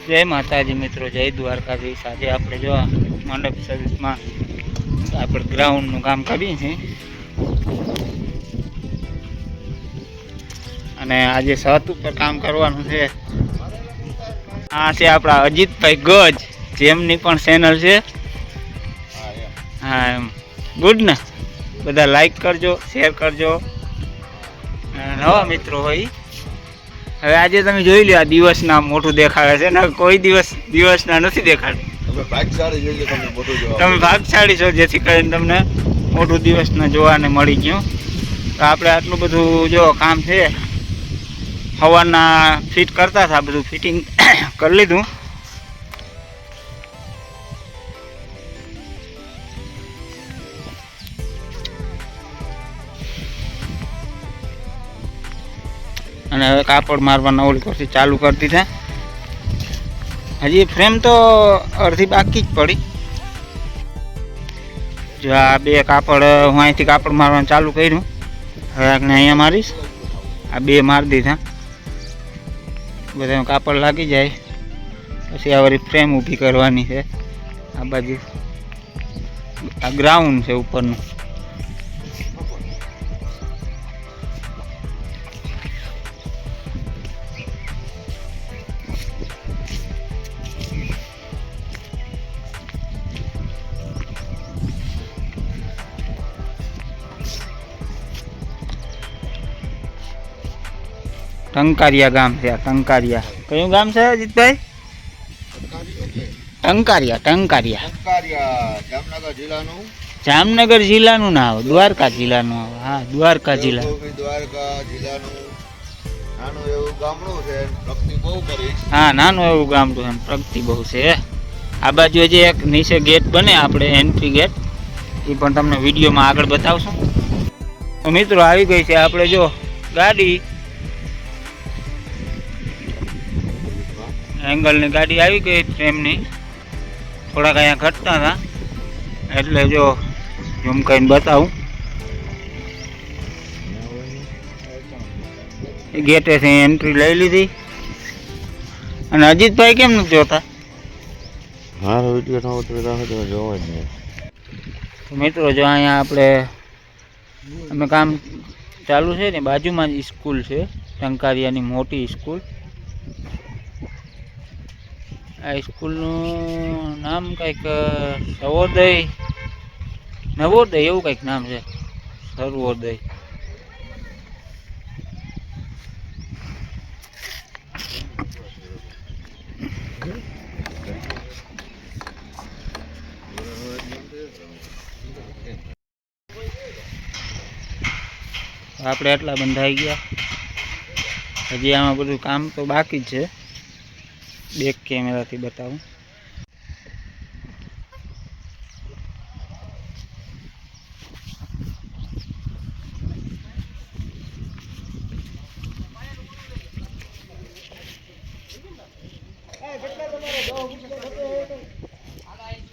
જય માતાજી મિત્રો, જય દ્વારકાધીશ। આજે આપણે જો મંડપ સર્વિસમાં આપણે ગ્રાઉન્ડનું કામ કરીએ છીએ અને આજે છત ઉપર કામ કરવાનું છે। આ છે આપણા અજીતભાઈ ગજ, જેમની પણ ચેનલ છે। હા, એમ ગુડ ને, બધા લાઈક કરજો, શેર કરજો। નવા મિત્રો હોય હવે આજે તમે જોઈ લો, આ દિવસના મોટું દેખાડે છે ને, કોઈ દિવસના નથી દેખાડતું। તમે ભાગશાળી છો, જેથી કરીને તમને મોટું દિવસના જોવાને મળી ગયું। તો આપણે આટલું બધું જો કામ છે, હવાના ફિટ કરતા હતા, બધું ફિટિંગ કરી લીધું। અને હવે કાપડ મારવાના ઓલી પરથી ચાલુ કરી દીધા। હજી ફ્રેમ તો અડધી બાકી જ પડી। જો આ બે કાપડ હું અહીંથી કાપડ મારવાનું ચાલુ કર્યું, હવે અહીંયા મારીશ। આ બે મારી દીધા, બધા કાપડ લાગી જાય પછી આ વળી ફ્રેમ ઊભી કરવાની છે। આ બાજુ આ ગ્રાઉન્ડ છે ઉપરનું। ટંકારિયા ગામ છે આ, ટંકારિયા। કયું ગામ છે અજીતભાઈ? ટંકારિયા જામનગર જિલ્લાનું ના આવે, દ્વારકા જિલ્લાનું આવે। હા, દ્વારકા જિલ્લા। હા, નાનું એવું ગામડું એમ, પ્રગતિ બહુ છે। આ બાજુ હજી એક નીચે ગેટ બને, આપણે એન્ટ્રી ગેટ, એ પણ તમને વિડીયોમાં આગળ બતાવશું। તો મિત્રો આવી ગઈ છે આપણે જો ગાડી, એંગલની ગાડી આવી ગઈ ફ્રેમની। થોડાક અહીંયા ઘટતા હતા એટલે જો ઝૂમ કરીને બતાવું। ગેટેથી એન્ટ્રી લઈ લીધી। અને અજીતભાઈ કેમ નથી જોતા? મારો વિડીયો જોવો જ નહીં। મિત્રો જો અહીંયા આપણે અમે કામ ચાલુ છે ને, બાજુમાં જ સ્કૂલ છે, ટંકારિયાની મોટી સ્કૂલ। આ સ્કૂલનું નામ કંઈક નવોદય એવું કંઈક નામ છે, સર્વોદય। આપણે એટલા બંધાઈ ગયા, હજી આમાં બધું કામ તો બાકી જ છે। બેક કેમેરાથી બતાવું।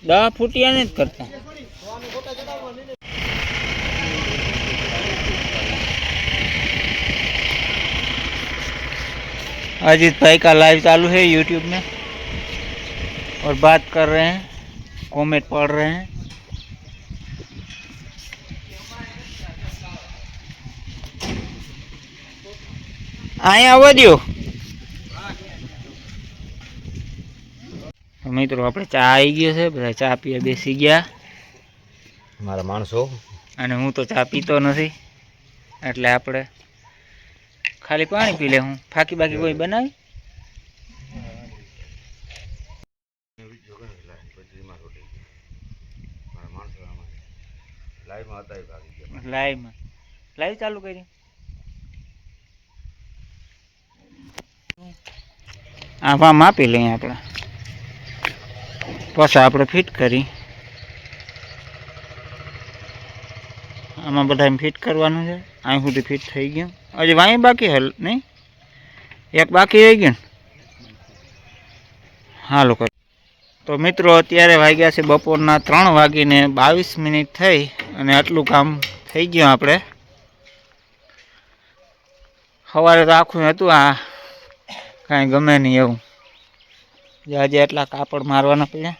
દવા ફૂટિયા નથી કરતા। अजीत भाई का लाइव चालू है यूट्यूब में और बात कर रहे हैं, कमेंट पढ़ रहे हैं। અહીંયા આવવા દો। મિત્રો આપણે ચા આવી ગયો છે, બધા ચા પીવા બેસી ગયા મારા માણસો। અને હું તો ચા પીતો નથી, એટલે આપણે ખાલી પાણી પી લે। હું ફાકી બાકી કોઈ બનાવી? લાઈવ ચાલુ કરી। આમાં માપી લઈએ આપણે, પછી આપણે ફિટ કરી। આમાં બધા ફિટ કરવાનું છે। અહીં સુધી ફિટ થઈ ગયું, હજી વાંઈ બાકી હલ નહીં, એક બાકી રહી ગયું। હાલો કર। તો મિત્રો અત્યારે વાગ્યા છે બપોરના 3:22 થઈ, અને આટલું કામ થઈ ગયું આપણે। સવારે તો આખું હતું, આ કાંઈ ગમે નહીં એવું। જે આજે એટલા કાપડ મારવાના પડ્યા.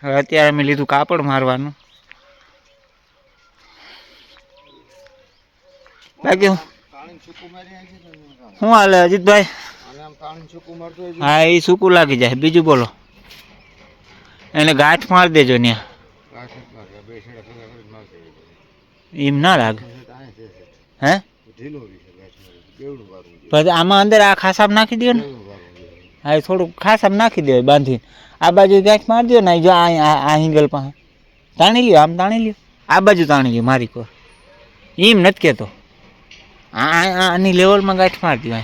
હવે અત્યારે મેં લીધું કાપડ મારવાનું. બાકી શું હાલે અજીતભાઈ? હા એ સૂકું લાગી જાય. બીજું બોલો. એને ગાંઠ મારી દેજો ત્યાં. એમ ના લાગે હે? પછી આમાં અંદર આ ખાસામાં નાખી દો ને. હા એ થોડુંક ખાસામાં નાખી દો બાંધીને. આ બાજુ ગાંઠ મારી દો ને. જો આ હિંગલ પાસે તાણી લ્યો. આમ તાણી લ્યો. આ બાજુ તાણી લ્યો મારી કોર. એમ નથી કહેતો. આની લેવલમાં ગાંઠ મારી દો.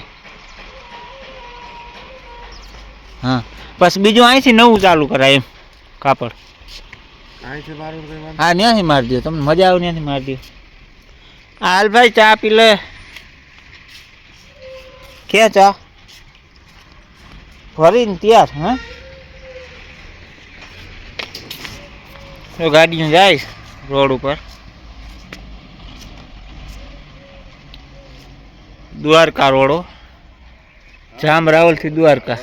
હા બસ બીજું અહીંથી નવું ચાલુ કરાય એમ કાપડ. હા ત્યાંથી મારી દો. તમને મજા આવે ત્યાંથી મારી દો. હાલ ભાઈ ચા પી લે. ક્યાં ચા? ભરીને તૈયાર. હા તો ગાડીઓ જાય રોડ ઉપર. દ્વારકા રોડો. જામ રાવલ થી દ્વારકા.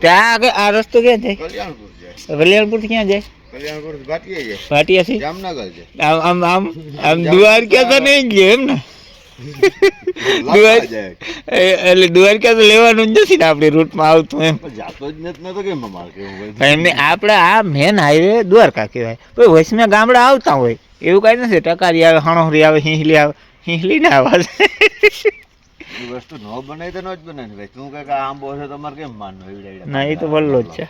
ત્યાં આગળ આ રસ્તો ક્યાં જાય? કલ્યાણપુર થી ક્યાં જાય? ભાટિયા થી આમ આમ આમ દ્વારકા તો નહીં ગયો એમ ને? એટલે દ્વારકા તો લેવાનું જ નથી ને આપણી રૂટમાં આવતું એમ. એમને આપણે આ મેન હાઈવે દ્વારકા કહેવાય. પછી વચમાં ગામડા આવતા હોય એવું કાંઈ નથી. ટકારી આવે, હણોહરી આવે, હિંહલી આવે. હિંહલી ના આવે. વસ્તુ ન બનાવી તો ન જ બનાવી ભાઈ. તું કઈક આંબો છે તમારે કેમ માનવું? ના એ તો વલ્લો જ છે.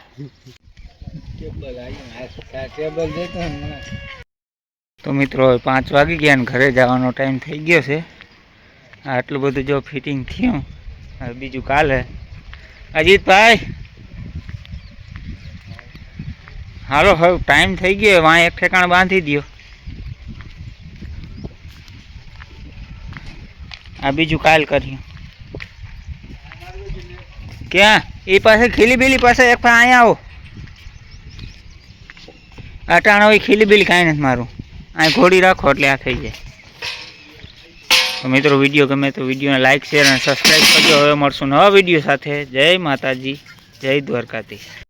તો મિત્રો 5 વાગી ગયા ને ઘરે જવાનો ટાઈમ થઈ ગયો છે. આટલું બધું જો ફિટિંગ થયું. હવે બીજું કાલે. અજીતભાઈ હાલો હવે ટાઈમ થઈ ગયો. વાં એક ઠેકાણ બાંધી દો. આ બીજું કાલ કર્યું. ક્યાં? એ પાસે ખીલી બીલી પાસે એક અહીંયા આવો. અટાણા હોય ખીલી બીલી કાંઈ નથી મારું. અહીં ઘોડી રાખો એટલે આ થઈ જાય. તો મિત્રો વિડીયો ગમે તો વિડીયોને લાઇક શેર અને સબસ્ક્રાઈબ કરજો. હવે મળશું નવા વિડીયો સાથે. જય માતાજી, જય દ્વારકાધીશ.